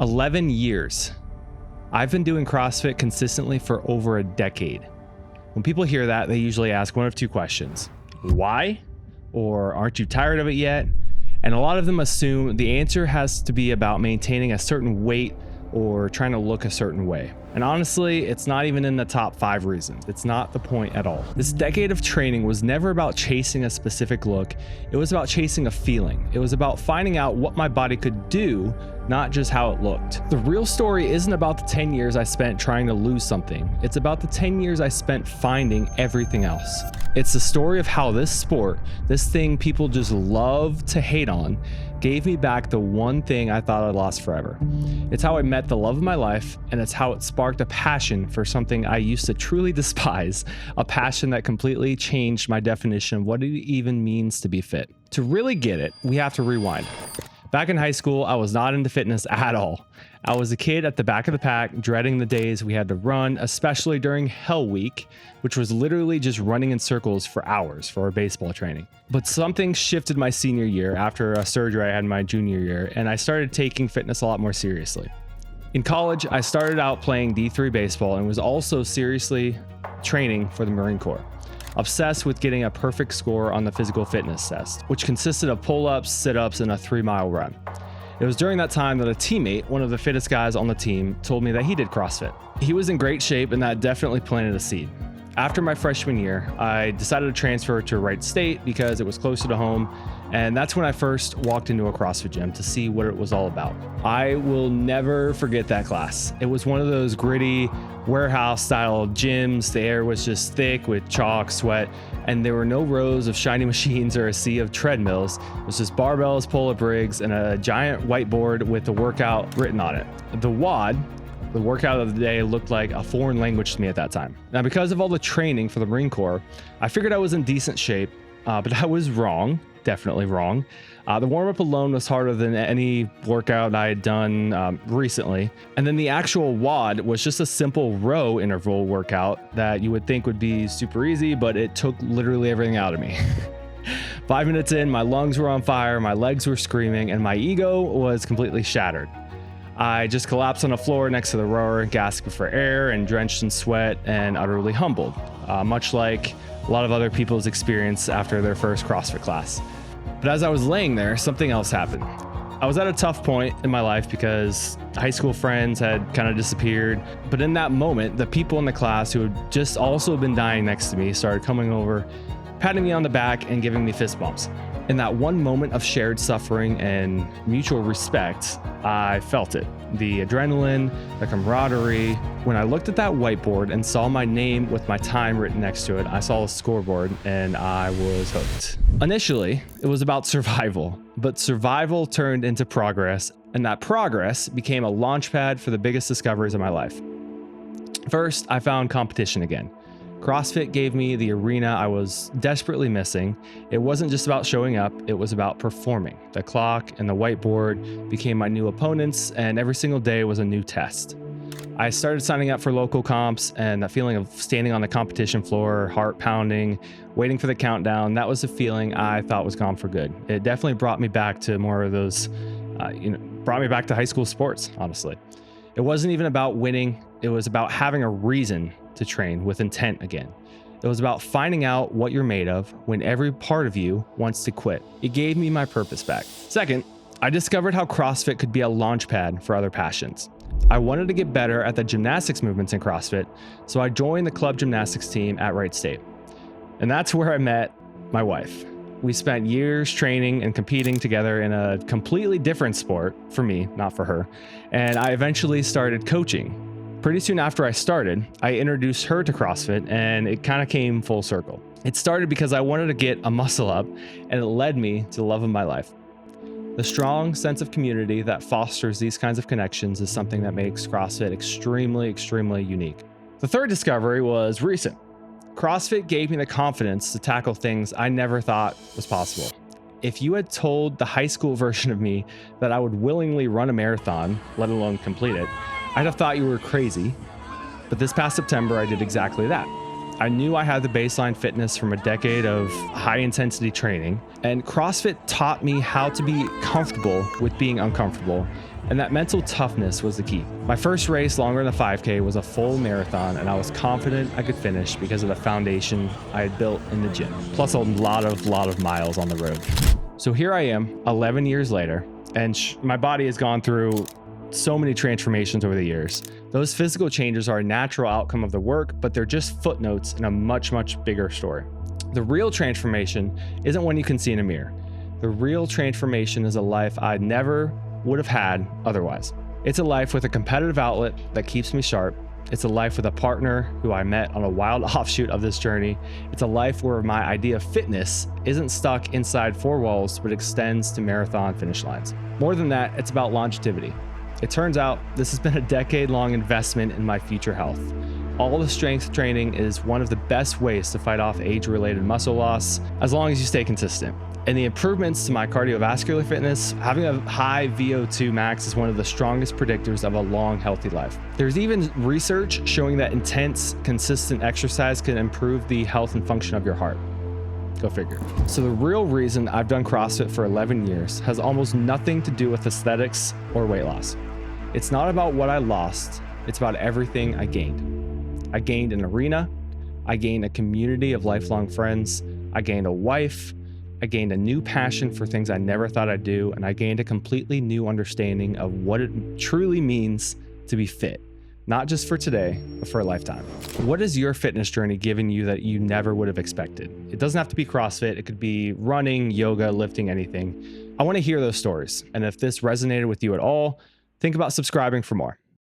11 years. I've been doing CrossFit consistently for over a decade. When people hear that, they usually ask one of two questions. Why? Or aren't you tired of it yet? And a lot of them assume the answer has to be about maintaining a certain weight or trying to look a certain way. And honestly, it's not even in the top 5 reasons. It's not the point at all. This decade of training was never about chasing a specific look. It was about chasing a feeling. It was about finding out what my body could do, not just how it looked. The real story isn't about the 10 years I spent trying to lose something. It's about the 10 years I spent finding everything else. It's the story of how this sport, this thing people just love to hate on, gave me back the one thing I thought I'd lost forever. It's how I met the love of my life, and it's how it sparked a passion for something I used to truly despise, a passion that completely changed my definition of what it even means to be fit. To really get it, we have to rewind. Back in high school, I was not into fitness at all. I was a kid at the back of the pack, dreading the days we had to run, especially during Hell Week, which was literally just running in circles for hours for our baseball training. But something shifted my senior year after a surgery I had in my junior year, and I started taking fitness a lot more seriously. In college, I started out playing D3 baseball and was also seriously training for the Marine Corps. Obsessed with getting a perfect score on the physical fitness test, which consisted of pull-ups, sit-ups, and a 3-mile run. It was during that time that a teammate, one of the fittest guys on the team, told me that he did CrossFit. He was in great shape, and that definitely planted a seed. After my freshman year, I decided to transfer to Wright State because it was closer to home, and that's when I first walked into a CrossFit gym to see what it was all about. I will never forget that class. It was one of those gritty warehouse-style gyms. The air was just thick with chalk, sweat, and there were no rows of shiny machines or a sea of treadmills. It was just barbells, pull-up rigs, and a giant whiteboard with the workout written on it. The WOD, the workout of the day, looked like a foreign language to me at that time. Now, because of all the training for the Marine Corps, I figured I was in decent shape, but I was wrong, definitely wrong. The warm-up alone was harder than any workout I had done recently. And then the actual WOD was just a simple row interval workout that you would think would be super easy, but it took literally everything out of me. 5 minutes in, my lungs were on fire, my legs were screaming, and my ego was completely shattered. I just collapsed on the floor next to the rower, gasping for air and drenched in sweat and utterly humbled, much like a lot of other people's experience after their first CrossFit class. But as I was laying there, something else happened. I was at a tough point in my life because high school friends had kind of disappeared. But in that moment, the people in the class who had just also been dying next to me started coming over, patting me on the back and giving me fist bumps. In that one moment of shared suffering and mutual respect, I felt it. The adrenaline, the camaraderie. When I looked at that whiteboard and saw my name with my time written next to it, I saw a scoreboard and I was hooked. Initially, it was about survival, but survival turned into progress, and that progress became a launch pad for the biggest discoveries of my life. First, I found competition again. CrossFit gave me the arena I was desperately missing. It wasn't just about showing up, it was about performing. The clock and the whiteboard became my new opponents, and every single day was a new test. I started signing up for local comps, and that feeling of standing on the competition floor, heart pounding, waiting for the countdown, that was a feeling I thought was gone for good. It definitely brought me back to more of those, brought me back to high school sports, honestly. It wasn't even about winning, it was about having a reason to train with intent again. It was about finding out what you're made of when every part of you wants to quit. It gave me my purpose back. Second, I discovered how CrossFit could be a launch pad for other passions. I wanted to get better at the gymnastics movements in CrossFit, so I joined the club gymnastics team at Wright State. And that's where I met my wife. We spent years training and competing together in a completely different sport, for me, not for her, and I eventually started coaching. Pretty soon after I started, I introduced her to CrossFit, and it kind of came full circle. It started because I wanted to get a muscle up, and it led me to the love of my life. The strong sense of community that fosters these kinds of connections is something that makes CrossFit extremely, extremely unique. The third discovery was recent. CrossFit gave me the confidence to tackle things I never thought was possible. If you had told the high school version of me that I would willingly run a marathon, let alone complete it, I'd have thought you were crazy. But this past September, I did exactly that. I knew I had the baseline fitness from a decade of high intensity training, and CrossFit taught me how to be comfortable with being uncomfortable, and that mental toughness was the key. My first race, longer than a 5K, was a full marathon, and I was confident I could finish because of the foundation I had built in the gym, plus a lot of miles on the road. So here I am, 11 years later, and my body has gone through so many transformations over the years. Those physical changes are a natural outcome of the work, but they're just footnotes in a much bigger story. The real transformation isn't one you can see in a mirror. The real transformation is a life I never would have had otherwise. It's a life with a competitive outlet that keeps me sharp. It's a life with a partner who I met on a wild offshoot of this journey. It's a life where my idea of fitness isn't stuck inside four walls, but extends to marathon finish lines. More than that, it's about longevity. It turns out this has been a decade-long investment in my future health. All the strength training is one of the best ways to fight off age-related muscle loss, as long as you stay consistent. And the improvements to my cardiovascular fitness, having a high VO2 max is one of the strongest predictors of a long, healthy life. There's even research showing that intense, consistent exercise can improve the health and function of your heart. Go figure. So the real reason I've done CrossFit for 11 years has almost nothing to do with aesthetics or weight loss. It's not about what I lost, it's about everything I gained. I gained an arena, I gained a community of lifelong friends, I gained a wife, I gained a new passion for things I never thought I'd do, and I gained a completely new understanding of what it truly means to be fit, not just for today, but for a lifetime. What has your fitness journey given you that you never would have expected? It doesn't have to be CrossFit, it could be running, yoga, lifting, anything. I want to hear those stories, and if this resonated with you at all, think about subscribing for more.